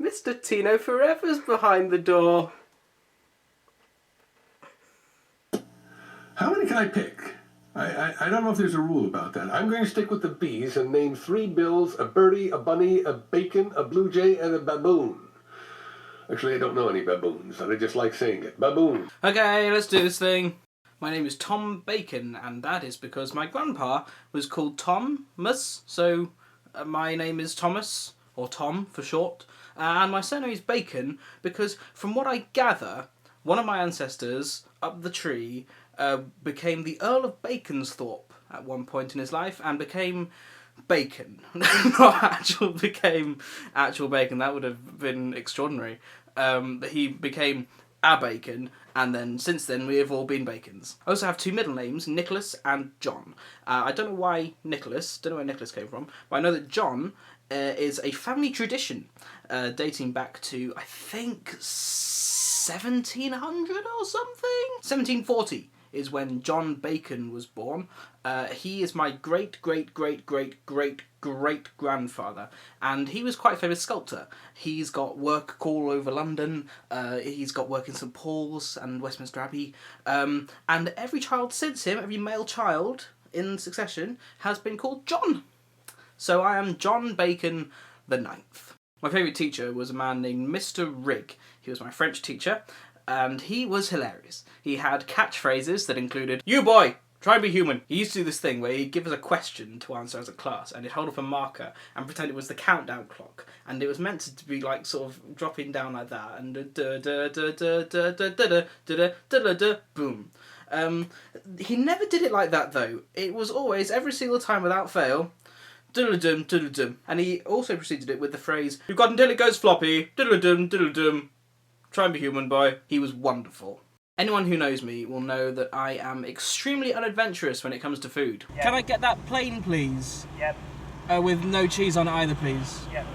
Mr. Tino Forever's behind the door. How many can I pick? I don't know if there's a rule about that. I'm going to stick with the bees and name 3 bills, a birdie, a bunny, a bacon, a blue jay, and a baboon. Actually, I don't know any baboons, and I just like saying it. Baboon. Okay, let's do this thing. My name is Tom Bacon, and that is because my grandpa was called Thomas, so my name is Thomas, or Tom for short. And my surname is Bacon because, from what I gather, one of my ancestors up the tree became the Earl of Baconsthorpe at one point in his life and became Bacon. Not became actual Bacon. That would have been extraordinary. He became a Bacon, and then since then we have all been Bacons. I also have 2 middle names, Nicholas and John. I don't know why Nicholas, don't know where Nicholas came from, but I know that John is a family tradition dating back to, I think, 1700 or something? 1740 is when John Bacon was born. He is my great-great-great-great-great-great-grandfather, and he was quite a famous sculptor. He's got work all over London, he's got work in St Paul's and Westminster Abbey, and every child since him, every male child in succession, has been called John. So I am John Bacon the 9th. My favourite teacher was a man named Mr. Rigg. He was my French teacher, and he was hilarious. He had catchphrases that included, "You boy, try and be human." He used to do this thing where he'd give us a question to answer as a class, and he'd hold up a marker and pretend it was the countdown clock, and it was meant to be like sort of dropping down like that, and boom. He never did it like that though. It was always, every single time without fail, diddle-dum, diddle-dum. And he also preceded it with the phrase, "You've got until it goes floppy, diddle-dum, diddle-dum. Try and be human, boy." He was wonderful. Anyone who knows me will know that I am extremely unadventurous when it comes to food. Yep. Can I get that plain, please? Yep. With no cheese on it either, please. Yep.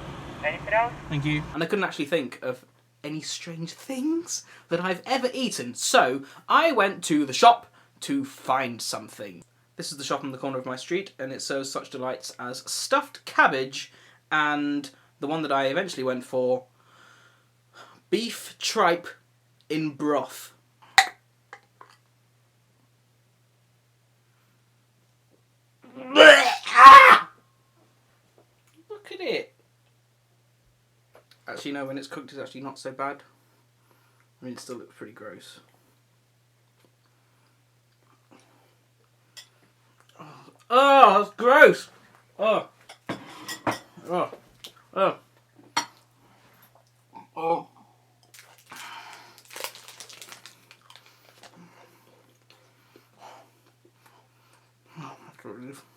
Anything else? Thank you. And I couldn't actually think of any strange things that I've ever eaten, so I went to the shop to find something. This is the shop on the corner of my street, and it serves such delights as stuffed cabbage and the one that I eventually went for, beef tripe in broth. Look at it. Actually, no, when it's cooked, it's actually not so bad. I mean, it still looks pretty gross. Oh, that's gross. Oh. Oh. Oh. Oh.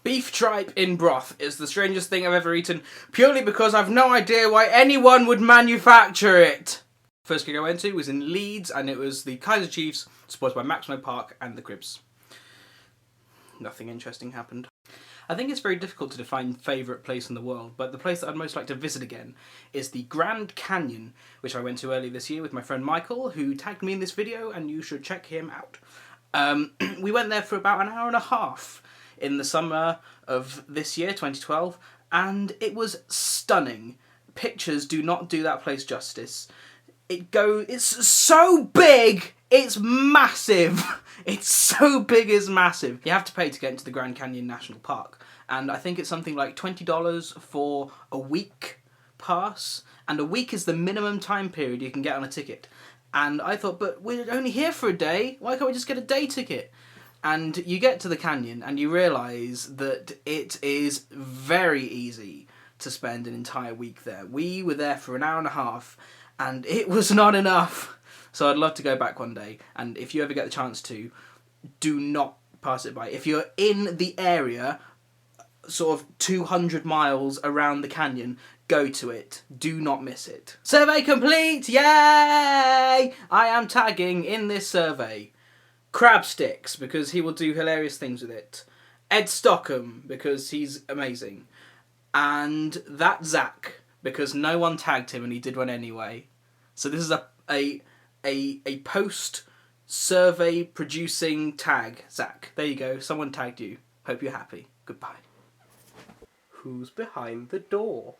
Beef tripe in broth is the strangest thing I've ever eaten, purely because I've no idea why anyone would manufacture it. First gig I went to was in Leeds, and it was the Kaiser Chiefs, supported by Maximo Park and the Cribs. Nothing interesting happened. I think it's very difficult to define favourite place in the world, but the place that I'd most like to visit again is the Grand Canyon, which I went to earlier this year with my friend Michael, who tagged me in this video, and you should check him out. We went there for about an hour and a half in the summer of this year, 2012, and it was stunning. Pictures do not do that place justice. It's so big, it's massive. It's so big, it's massive. You have to pay to get into the Grand Canyon National Park, and I think it's something like $20 for a week pass, and a week is the minimum time period you can get on a ticket. And I thought, but we're only here for a day, why can't we just get a day ticket? And you get to the canyon and you realise that it is very easy to spend an entire week there. We were there for an hour and a half, and it was not enough. So I'd love to go back one day, and if you ever get the chance to, do not pass it by. If you're in the area, sort of 200 miles around the canyon, go to it. Do not miss it. Survey complete! Yay! I am tagging in this survey Crab Sticks, because he will do hilarious things with it. Ed Stockham, because he's amazing. And that Zach, because no one tagged him and he did one anyway. So this is a post-survey producing tag, Zach. There you go, someone tagged you. Hope you're happy. Goodbye. Who's behind the door?